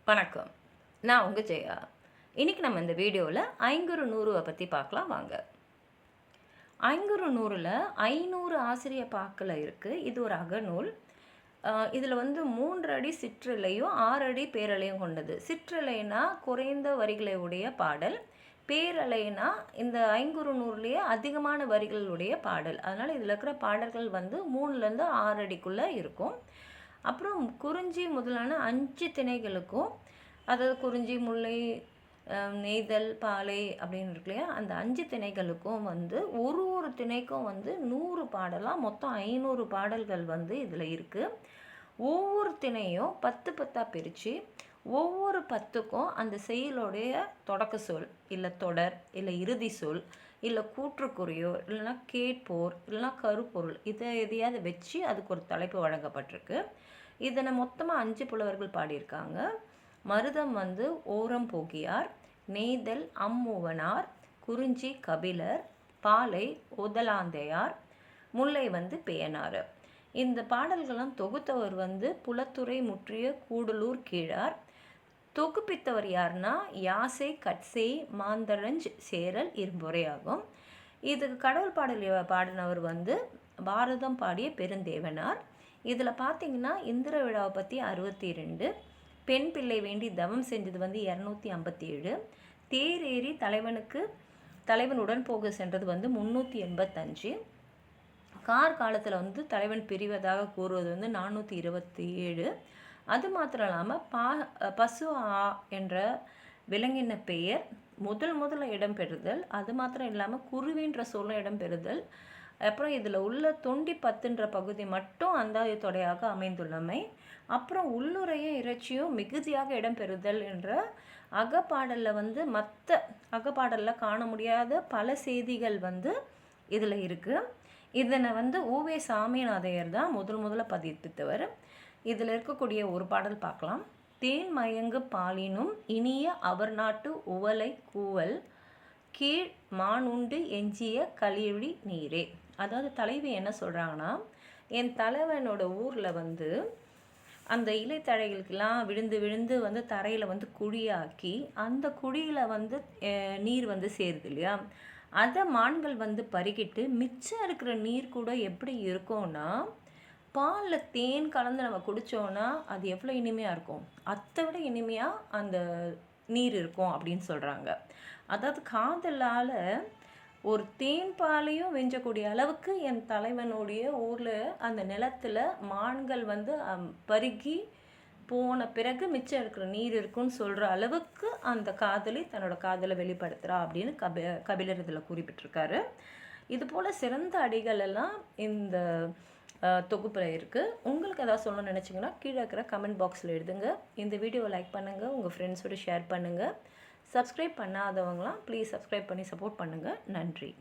வணக்கம். நான் உங்கள் ஜெயா. இன்றைக்கி நம்ம இந்த வீடியோவில் ஐங்குறு நூறுவை பற்றி பார்க்கலாம் வாங்க. ஐங்குறு நூறில் 500 ஆசிரிய பாக்கள் இருக்குது. இது ஒரு அகநூல். இதில் 3 அடி சிற்றிலையும் 6 அடி பேரலையும் கொண்டது. சிற்றிலைனா குறைந்த வரிகளை உடைய பாடல், பேரலைனா இந்த ஐங்குறு நூறுலேயே அதிகமான வரிகளுடைய பாடல். அதனால் இதில் இருக்கிற பாடல்கள் 3லேருந்து 6 அடிக்குள்ளே இருக்கும். அப்புறம் குறிஞ்சி முதலான 5 திணைகளுக்கும், அதாவது குறிஞ்சி, முல்லை, நெய்தல், பாலை அப்படின்னு இருக்கு இல்லையா, அந்த 5 திணைகளுக்கும் ஒரு திணைக்கும் 100 பாடலாக மொத்தம் 500 பாடல்கள் இதில் இருக்குது. ஒவ்வொரு திணையும் 10 10ஆக பிரித்து ஒவ்வொரு 10க்கும் அந்த செயலுடைய தொடக்க சொல் இல்லை தொடர் இல்லை இறுதி சொல் இல்லை கூற்றுக்குறியோ இல்லைன்னா கேட்போர் இல்லைன்னா கருப்பொருள் இதை எதையாவது வச்சு அதுக்கு ஒரு தலைப்பு வழங்கப்பட்டிருக்கு. இதனை மொத்தமாக 5 புலவர்கள் பாடியிருக்காங்க. மருதம் ஓரம் போகியார், நெய்தல் அம்மூவனார், குறிஞ்சி கபிலர், பாலை ஒதலாந்தையார், முல்லை பேயனார். இந்த பாடல்கள்லாம் தொகுத்தவர் புலத்துறை முற்றிய கூடலூர் கீழார். தொகுப்பித்தவர் யாருன்னா யாசை கட்சை மாந்தரஞ்ச் சேரல் இரும்புரை ஆகும். இதுக்கு கடவுள் பாடல் பாடினவர் பாரதம் பாடிய பெருந்தேவனார். இதில் பார்த்தீங்கன்னா இந்திர விழாவை பற்றி 62, பெண் பிள்ளை வேண்டி தவம் செஞ்சது 257, தேர் ஏறி தலைவனுடன் போக சென்றது 385, கார் காலத்தில் தலைவன் பிரிவதாக கூறுவது 427. அது மாத்திரம் இல்லாமல் பசு என்ற விலங்கின பெயர் முதல்ல இடம்பெறுதல், அது மாத்திரம் இல்லாமல் குருவின்ற சொல்ல இடம்பெறுதல், அப்புறம் இதில் உள்ள தொண்டி 10ன்ற பகுதி மட்டும் அந்தாதி தொடையாக அமைந்துள்ளமை, அப்புறம் உள்ளுரையும் இறைச்சியும் மிகுதியாக இடம்பெறுதல் என்ற அகப்பாடலில் மற்ற அகப்பாடலில் காண முடியாத பல செய்திகள் இதில் இருக்குது. இதனை ஊவே சாமிநாதையர் தான் முதல்ல பதிப்பித்தவர். இதில் இருக்கக்கூடிய ஒரு பாடல் பார்க்கலாம். தேன் மயங்கு பாலினும் இனிய அவர் நாட்டு உவலை கூவல் கீழ் மானுண்டு எஞ்சிய கழிழி நீரே. அதாவது தலைவி என்ன சொல்கிறாங்கன்னா, என் தலைவனோட ஊரில் அந்த இலைத்தழைகளுக்கெல்லாம் விழுந்து தரையில் குழியாக்கி அந்த குழியில் நீர் சேருது இல்லையா, அதை மான்கள் பருகிட்டு மிச்சம் இருக்கிற நீர் கூட எப்படி இருக்கும்னா, பாலில் தேன் கலந்து நம்ம குடித்தோன்னா அது எவ்வளோ இனிமையாக இருக்கும், அதை விட இனிமையாக அந்த நீர் இருக்கும் அப்படின்னு சொல்கிறாங்க. அதாவது காதலால் ஒரு தேன் பாலையும் வெஞ்சக்கூடிய அளவுக்கு என் தலைவனுடைய ஊரில் அந்த நிலத்தில் மான்கள் பருகி போன பிறகு மிச்சம் இருக்கிற நீர் இருக்குன்னு சொல்கிற அளவுக்கு அந்த காதலி தன்னோட காதலை வெளிப்படுத்துகிறா அப்படின்னு கபிலர் இதில் குறிப்பிட்டிருக்காரு. இதுபோல் சிறந்த அடிகள் எல்லாம் இந்த தொகுப்பில் இருக்குது. உங்களுக்கு எதாவது சொல்லணும்னு நினச்சிங்கன்னா கீழே இருக்கிற கமெண்ட் பாக்ஸில் எழுதுங்க. இந்த வீடியோவை லைக் பண்ணுங்கள், உங்கள் ஃப்ரெண்ட்ஸோடு ஷேர் பண்ணுங்கள். சப்ஸ்கிரைப் பண்ணாதவங்களாம் ப்ளீஸ் சப்ஸ்கிரைப் பண்ணி சப்போர்ட் பண்ணுங்கள். நன்றி.